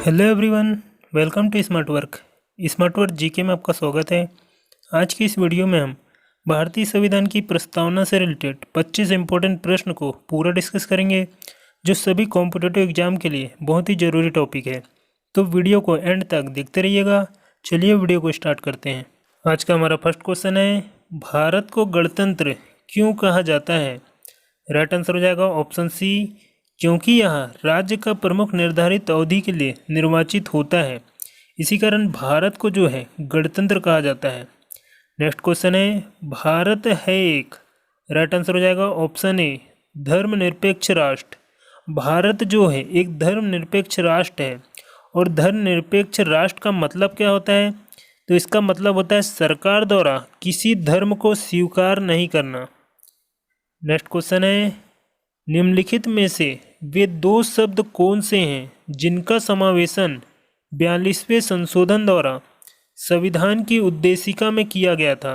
Hello everyone, welcome to Smart Work GK में आपका स्वागत है। आज की इस वीडियो में हम भारतीय संविधान की प्रस्तावना से रिलेटेड 25 इंपॉर्टेंट प्रश्न को पूरा डिस्कस करेंगे, जो सभी कॉम्पिटिटिव एग्जाम के लिए बहुत ही ज़रूरी टॉपिक है। तो वीडियो को एंड तक देखते रहिएगा। चलिए वीडियो को स्टार्ट करते हैं। आज का हमारा फर्स्ट क्वेश्चन है, भारत को गणतंत्र क्यों कहा जाता है? राइट आंसर हो जाएगा ऑप्शन सी, क्योंकि यहाँ राज्य का प्रमुख निर्धारित अवधि के लिए निर्वाचित होता है। इसी कारण भारत को जो है गणतंत्र कहा जाता है। नेक्स्ट क्वेश्चन है, भारत है एक, राइट आंसर हो जाएगा ऑप्शन ए, धर्मनिरपेक्ष राष्ट्र। भारत जो है एक धर्मनिरपेक्ष राष्ट्र है। और धर्मनिरपेक्ष राष्ट्र का मतलब क्या होता है? तो इसका मतलब होता है सरकार द्वारा किसी धर्म को स्वीकार नहीं करना। नेक्स्ट क्वेश्चन है, निम्नलिखित में से वे दो शब्द कौन से हैं जिनका समावेशन 42वें संशोधन द्वारा संविधान की उद्देशिका में किया गया था?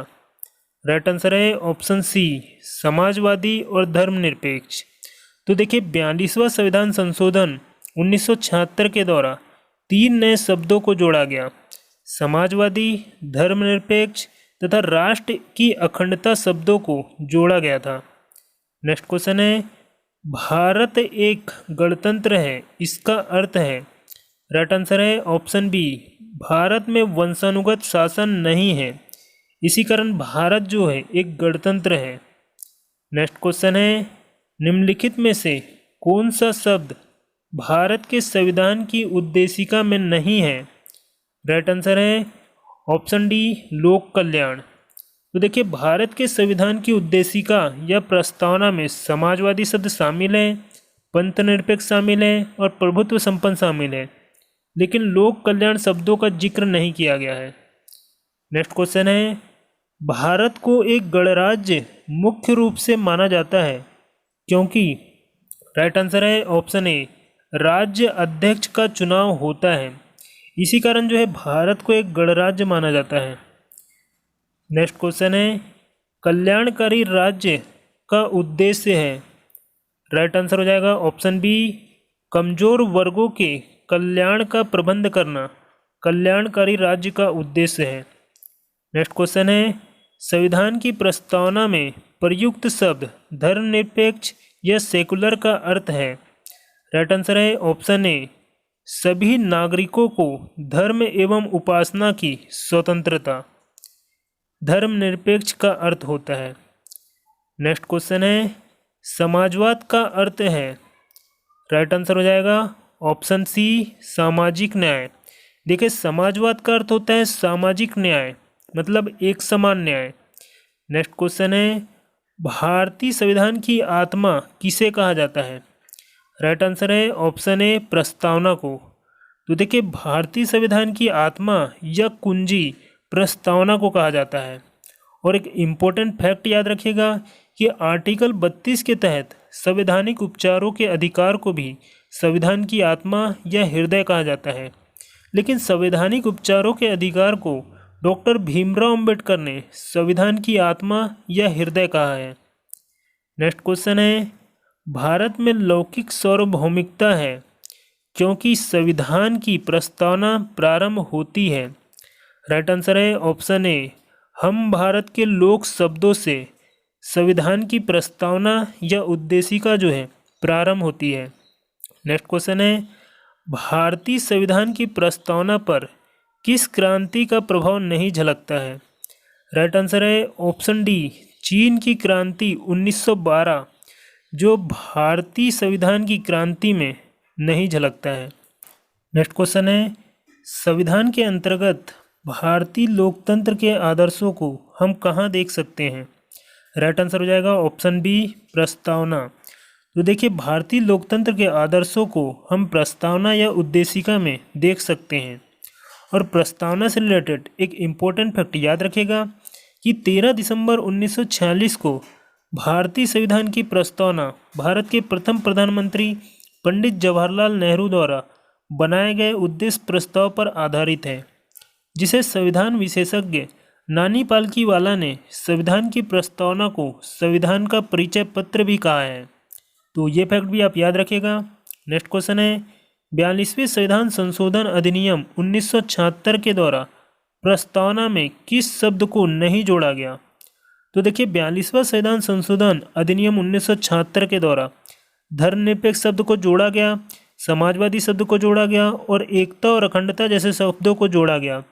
राइट आंसर है ऑप्शन सी, समाजवादी और धर्मनिरपेक्ष। तो देखिए, 42वां संविधान संशोधन 1976 के द्वारा 3 नए शब्दों को जोड़ा गया, समाजवादी, धर्मनिरपेक्ष तथा राष्ट्र की अखंडता शब्दों को जोड़ा गया था। नेक्स्ट क्वेश्चन है, भारत एक गणतंत्र है, इसका अर्थ है? राइट आंसर है ऑप्शन बी, भारत में वंशानुगत शासन नहीं है, इसी कारण भारत जो है एक गणतंत्र है। नेक्स्ट क्वेश्चन है, निम्नलिखित में से कौन सा शब्द भारत के संविधान की उद्देशिका में नहीं है? राइट आंसर है ऑप्शन डी, लोक कल्याण। तो देखिए, भारत के संविधान की उद्देशिका या प्रस्तावना में समाजवादी शब्द शामिल है, पंथनिरपेक्ष शामिल है और प्रभुत्व संपन्न शामिल है, लेकिन लोक कल्याण शब्दों का जिक्र नहीं किया गया है। नेक्स्ट क्वेश्चन है, भारत को एक गणराज्य मुख्य रूप से माना जाता है क्योंकि? राइट आंसर है ऑप्शन ए, राज्य अध्यक्ष का चुनाव होता है, इसी कारण जो है भारत को एक गणराज्य माना जाता है। नेक्स्ट क्वेश्चन है, कल्याणकारी राज्य का उद्देश्य है? राइट आंसर हो जाएगा ऑप्शन बी, कमजोर वर्गों के कल्याण का प्रबंध करना कल्याणकारी राज्य का उद्देश्य है। नेक्स्ट क्वेश्चन है, संविधान की प्रस्तावना में प्रयुक्त शब्द धर्मनिरपेक्ष या सेकुलर का अर्थ है? राइट आंसर है ऑप्शन ए, सभी नागरिकों को धर्म एवं उपासना की स्वतंत्रता धर्मनिरपेक्ष का अर्थ होता है। नेक्स्ट क्वेश्चन है, समाजवाद का अर्थ है? राइट आंसर हो जाएगा ऑप्शन सी, सामाजिक न्याय। देखिए, समाजवाद का अर्थ होता है सामाजिक न्याय, मतलब एक समान न्याय। नेक्स्ट क्वेश्चन है, भारतीय संविधान की आत्मा किसे कहा जाता है? राइट आंसर है ऑप्शन ए, प्रस्तावना को। तो देखिए, भारतीय संविधान की आत्मा या कुंजी प्रस्तावना को कहा जाता है। और एक इम्पोर्टेंट फैक्ट याद रखिएगा कि आर्टिकल 32 के तहत संवैधानिक उपचारों के अधिकार को भी संविधान की आत्मा या हृदय कहा जाता है, लेकिन संवैधानिक उपचारों के अधिकार को डॉक्टर भीमराव अंबेडकर ने संविधान की आत्मा या हृदय कहा है। नेक्स्ट क्वेश्चन है, भारत में लौकिक सार्वभौमिकता है क्योंकि संविधान की प्रस्तावना प्रारंभ होती है? राइट आंसर है ऑप्शन ए, हम भारत के लोक शब्दों से संविधान की प्रस्तावना या उद्देशिका जो है प्रारंभ होती है। नेक्स्ट क्वेश्चन है, भारतीय संविधान की प्रस्तावना पर किस क्रांति का प्रभाव नहीं झलकता है? राइट आंसर है ऑप्शन डी, चीन की क्रांति 1912 जो भारतीय संविधान की क्रांति में नहीं झलकता है। नेक्स्ट क्वेश्चन है, संविधान के अंतर्गत भारतीय लोकतंत्र के आदर्शों को हम कहाँ देख सकते हैं? राइट आंसर हो जाएगा ऑप्शन बी, प्रस्तावना। तो देखिए, भारतीय लोकतंत्र के आदर्शों को हम प्रस्तावना या उद्देशिका में देख सकते हैं। और प्रस्तावना से रिलेटेड एक इम्पोर्टेंट फैक्ट याद रखिएगा कि 13 दिसंबर 1946 को भारतीय संविधान की प्रस्तावना भारत के प्रथम प्रधानमंत्री पंडित जवाहरलाल नेहरू द्वारा बनाए गए उद्देश्य प्रस्ताव पर आधारित है, जिसे संविधान विशेषज्ञ नानी पालकीवाला ने संविधान की प्रस्तावना को संविधान का परिचय पत्र भी कहा है। तो ये फैक्ट भी आप याद रखिएगा। नेक्स्ट क्वेश्चन है, 42वें संविधान संशोधन अधिनियम 1976 के द्वारा प्रस्तावना में किस शब्द को नहीं जोड़ा गया? तो देखिए 42वां संविधान संशोधन अधिनियम 1976 के द्वारा धर्मनिरपेक्ष शब्द को जोड़ा गया, समाजवादी शब्द को जोड़ा गया और एकता और अखंडता जैसे शब्दों को जोड़ा गया।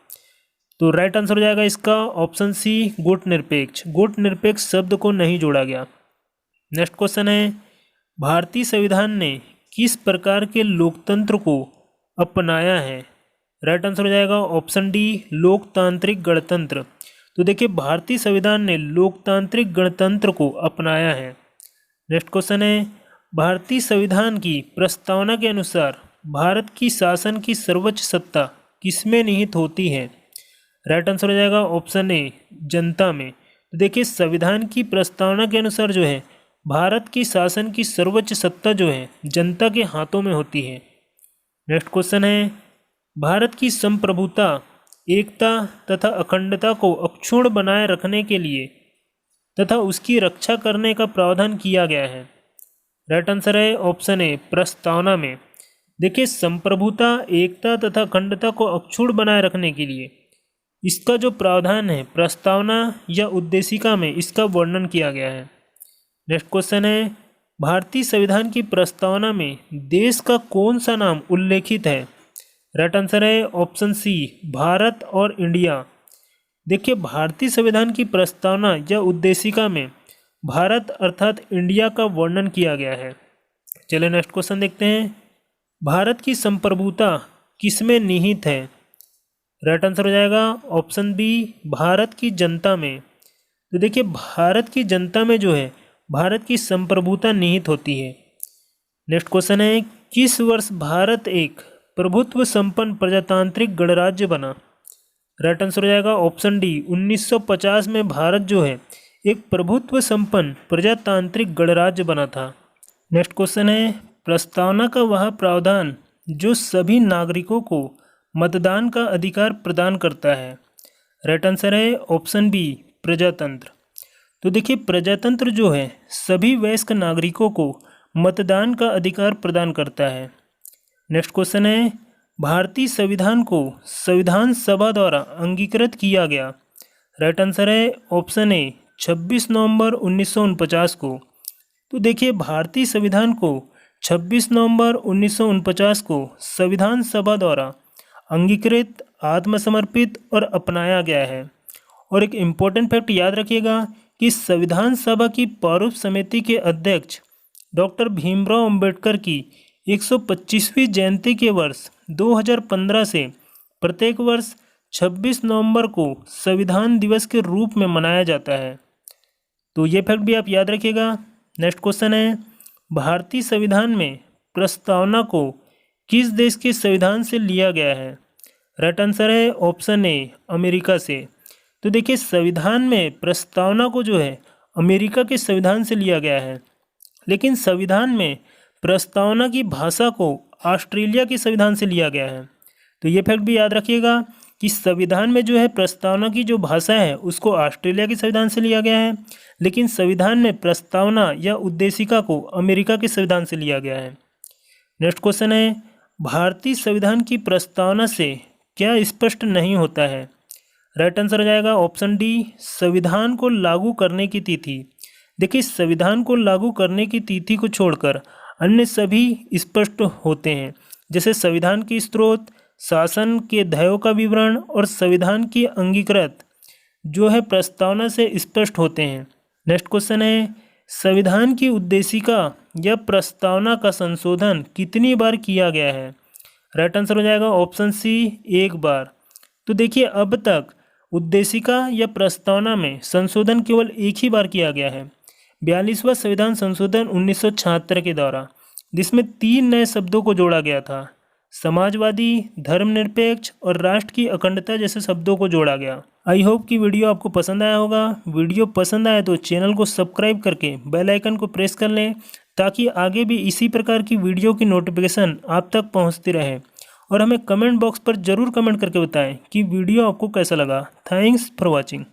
तो राइट आंसर हो जाएगा इसका ऑप्शन सी, गुट निरपेक्ष। गुट निरपेक्ष शब्द को नहीं जोड़ा गया। नेक्स्ट क्वेश्चन है, भारतीय संविधान ने किस प्रकार के लोकतंत्र को अपनाया है? राइट आंसर हो जाएगा ऑप्शन डी, लोकतांत्रिक गणतंत्र। तो देखिए भारतीय संविधान ने लोकतांत्रिक गणतंत्र को अपनाया है। नेक्स्ट क्वेश्चन है, भारतीय संविधान की प्रस्तावना के अनुसार भारत की शासन की सर्वोच्च सत्ता किसमें निहित होती है? राइट आंसर हो जाएगा ऑप्शन ए, जनता में। तो देखिए संविधान की प्रस्तावना के अनुसार जो है भारत की शासन की सर्वोच्च सत्ता जो है जनता के हाथों में होती है। नेक्स्ट क्वेश्चन है, भारत की संप्रभुता, एकता तथा अखंडता को अक्षुण्ण बनाए रखने के लिए तथा उसकी रक्षा करने का प्रावधान किया गया है। राइट आंसर है ऑप्शन ए, प्रस्तावना में। देखिए संप्रभुता, एकता तथा अखंडता को अक्षुण्ण बनाए रखने के लिए इसका जो प्रावधान है प्रस्तावना या उद्देशिका में इसका वर्णन किया गया है। नेक्स्ट क्वेश्चन है, भारतीय संविधान की प्रस्तावना में देश का कौन सा नाम उल्लेखित है? राइट आंसर है ऑप्शन सी, भारत और इंडिया। देखिए भारतीय संविधान की प्रस्तावना या उद्देशिका में भारत अर्थात इंडिया का वर्णन किया गया है। चलिए नेक्स्ट क्वेश्चन देखते हैं, भारत की संप्रभुता किसमें निहित है? राइट आंसर हो जाएगा ऑप्शन बी, भारत की जनता में। तो देखिए भारत की जनता में जो है भारत की संप्रभुता निहित होती है। नेक्स्ट क्वेश्चन है, किस वर्ष भारत एक प्रभुत्व संपन्न प्रजातांत्रिक गणराज्य बना? राइट आंसर हो जाएगा ऑप्शन डी, 1950 में भारत जो है एक प्रभुत्व संपन्न प्रजातांत्रिक गणराज्य बना था। नेक्स्ट क्वेश्चन है, प्रस्तावना का वह प्रावधान जो सभी नागरिकों को मतदान का अधिकार प्रदान करता है? राइट आंसर है ऑप्शन बी, प्रजातंत्र। तो देखिए प्रजातंत्र जो है सभी वयस्क नागरिकों को मतदान का अधिकार प्रदान करता है। नेक्स्ट क्वेश्चन है, भारतीय संविधान को संविधान सभा द्वारा अंगीकृत किया गया? राइट आंसर है ऑप्शन ए, 26 नवंबर 1949 को। तो देखिए भारतीय संविधान को 26 नवंबर 1949 को संविधान सभा द्वारा अंगीकृत, आत्मसमर्पित और अपनाया गया है। और एक इम्पोर्टेंट फैक्ट याद रखिएगा कि संविधान सभा की प्रारूप समिति के अध्यक्ष डॉक्टर भीमराव अंबेडकर की 125वीं जयंती के वर्ष 2015 से प्रत्येक वर्ष 26 नवंबर को संविधान दिवस के रूप में मनाया जाता है। तो ये फैक्ट भी आप याद रखिएगा। नेक्स्ट क्वेश्चन है, भारतीय संविधान में प्रस्तावना को किस देश के संविधान से लिया गया है? राइट आंसर है ऑप्शन ए, अमेरिका से। तो देखिए संविधान में प्रस्तावना को जो है अमेरिका के संविधान से लिया गया है, लेकिन संविधान में प्रस्तावना की भाषा को ऑस्ट्रेलिया के संविधान से लिया गया है। तो ये फैक्ट भी याद रखिएगा कि संविधान में जो है प्रस्तावना की जो भाषा है उसको ऑस्ट्रेलिया के संविधान से लिया गया है, लेकिन संविधान में प्रस्तावना या उद्देशिका को अमेरिका के संविधान से लिया गया है। नेक्स्ट क्वेश्चन है, भारतीय संविधान की प्रस्तावना से क्या स्पष्ट नहीं होता है? राइट आंसर हो जाएगा ऑप्शन डी, संविधान को लागू करने की तिथि। देखिए संविधान को लागू करने की तिथि को छोड़कर अन्य सभी स्पष्ट होते हैं, जैसे संविधान की स्रोत, शासन के ध्येयों का विवरण और संविधान की अंगीकृत जो है प्रस्तावना से स्पष्ट होते हैं। नेक्स्ट क्वेश्चन है, संविधान की उद्देशिका या प्रस्तावना का संशोधन कितनी बार किया गया है? राइट आंसर हो जाएगा ऑप्शन सी, एक बार। तो देखिए अब तक उद्देशिका या प्रस्तावना में संशोधन केवल एक ही बार किया गया है, 42वां संविधान संशोधन 1976 के द्वारा, जिसमें 3 नए शब्दों को जोड़ा गया था, समाजवादी, धर्मनिरपेक्ष और राष्ट्र की अखंडता जैसे शब्दों को जोड़ा गया। आई होप कि वीडियो आपको पसंद आया होगा। वीडियो पसंद आया तो चैनल को सब्सक्राइब करके बेल आइकन को प्रेस कर लें, ताकि आगे भी इसी प्रकार की वीडियो की नोटिफिकेशन आप तक पहुंचती रहे। और हमें कमेंट बॉक्स पर ज़रूर कमेंट करके बताएं कि वीडियो आपको कैसा लगा। Thanks for watching.